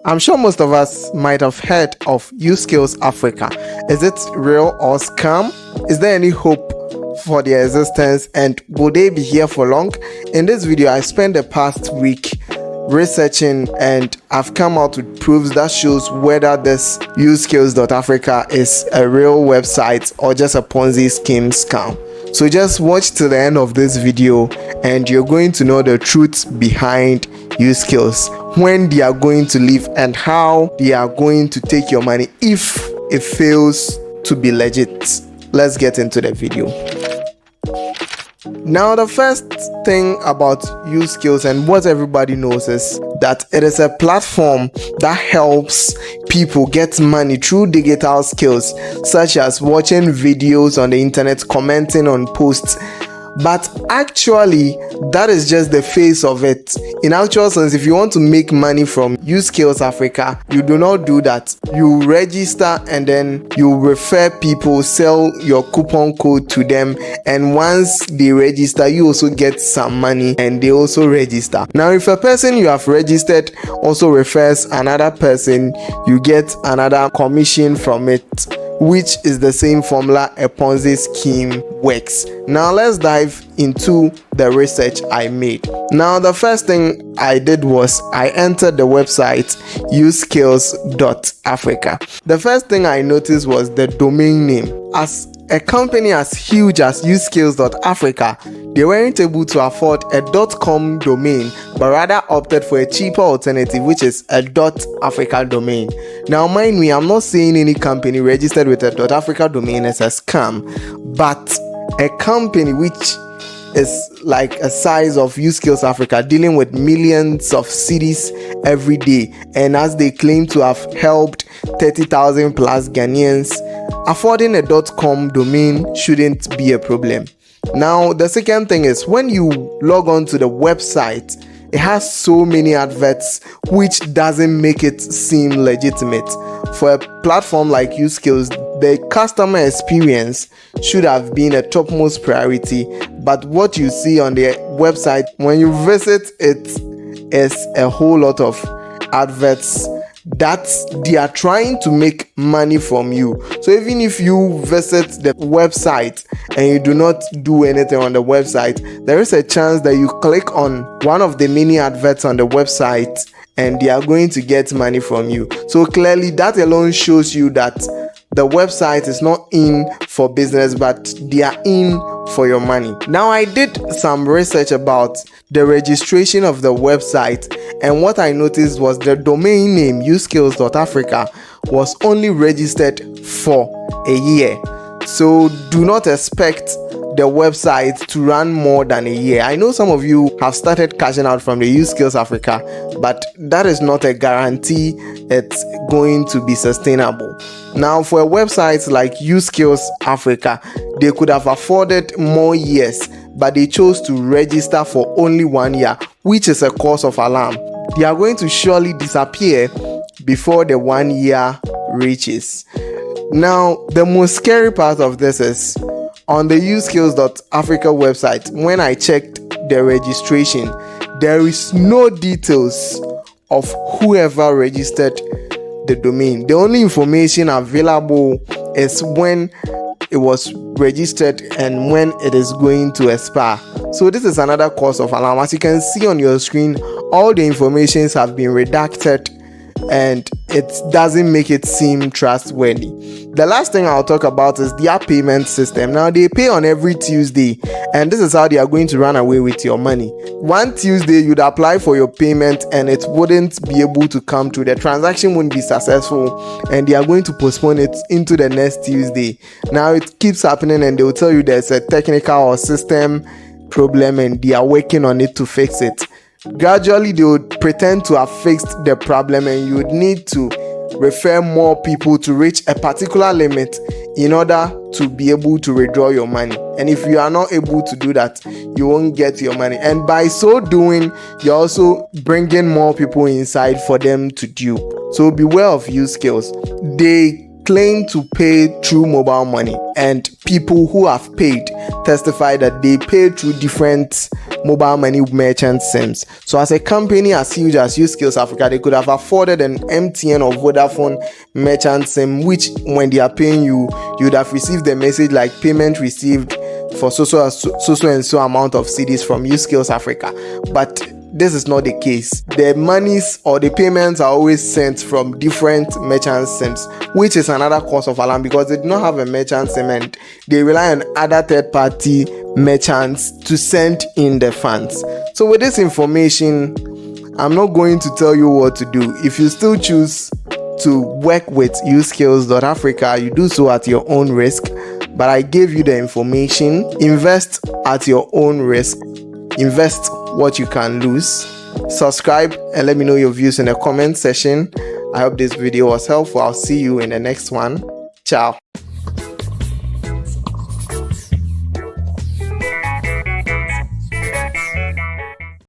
I'm sure most of us might have heard of Uskills.africa. Is it real or scam? Is there any hope for their existence, and will they be here for long? In this video, I spent the past week researching, and I've come out with proofs that shows whether this Uskills.africa is a real website or just a ponzi scheme scam. So just watch till the end of this video and you're going to know the truth behind Uskills, when they are going to leave and how they are going to take your money if it fails to be legit. Let's get into the video. Now, the first thing about Uskills and what everybody knows is that it is a platform that helps people get money through digital skills, such as watching videos on the internet, commenting on posts. But actually, that is just the face of it. In actual sense, if you want to make money from Uskills.africa, you do not do that. You register and then you refer people, sell your coupon code to them, and once they register, you also get some money and they also register. Now, if a person you have registered also refers another person, you get another commission from it, which is the same formula a Ponzi scheme works. Now let's dive into the research I made. Now, the first thing I did was I entered the website Uskills.africa. The first thing I noticed was the domain name. As a company as huge as Uskills.africa, they weren't able to afford a .com domain, but rather opted for a cheaper alternative, which is a .africa domain. Now, mind me, I'm not saying any company registered with a .africa domain is a scam, but a company which is like a size of Uskills.africa, dealing with millions of cities every day, and as they claim to have helped 30,000 plus Ghanaians, affording a .com domain shouldn't be a problem. Now, the second thing is, when you log on to the website, it has so many adverts, which doesn't make it seem legitimate. For a platform like Uskills, the customer experience should have been a topmost priority, but what you see on the website when you visit it is a whole lot of adverts that they are trying to make money from you. So even if you visit the website and you do not do anything on the website, there is a chance that you click on one of the many adverts on the website and they are going to get money from you. So clearly, that alone shows you that the website is not in for business, but they are in for your money. Now, I did some research about the registration of the website, and what I noticed was the domain name Uskills.africa was only registered for a year. So do not expect the website to run more than a year. I know some of you have started cashing out from the Uskills.africa, but that is not a guarantee it's going to be sustainable. Now, for a website like Uskills.africa, they could have afforded more years, but they chose to register for only 1 year, which is a cause of alarm. They are going to surely disappear before the 1 year reaches. Now, the most scary part of this is, on the Uskills.africa website, when I checked the registration, there is no details of whoever registered the domain. The only information available is when it was registered and when it is going to expire. So this is another cause of alarm. As you can see on your screen, all the informations have been redacted and it doesn't make it seem trustworthy. The last thing I'll talk about is their payment system. Now, they pay on every Tuesday, and this is how they are going to run away with your money. One Tuesday, you'd apply for your payment and it wouldn't be able to come through. The transaction wouldn't be successful, and they are going to postpone it into the next Tuesday. Now, it keeps happening, and they will tell you there's a technical or system problem and they are working on it to fix it. Gradually, they would pretend to have fixed the problem, and you would need to refer more people to reach a particular limit in order to be able to withdraw your money. And if you are not able to do that, you won't get your money. And by so doing, you're also bringing more people inside for them to dupe. So beware of Uskills. They claim to pay through mobile money, and people who have paid testify that they paid through different mobile money merchant SIMs. So as a company as huge as Uskills.africa, they could have afforded an MTN or Vodafone merchant SIM, which when they are paying you, you would have received a message like payment received for so and so amount of cedis from Uskills.africa. But this is not the case. The monies or the payments are always sent from different merchant SIMs, which is another cause of alarm because they do not have a merchant SIM and they rely on other third-party merchants to send in the funds. So with this information, I'm not going to tell you what to do. If you still choose to work with Uskills.africa, you do so at your own risk. But I gave you the information. Invest at your own risk. Invest what you can lose. Subscribe and let me know your views in the comment section. I hope this video was helpful. I'll see you in the next one. Ciao.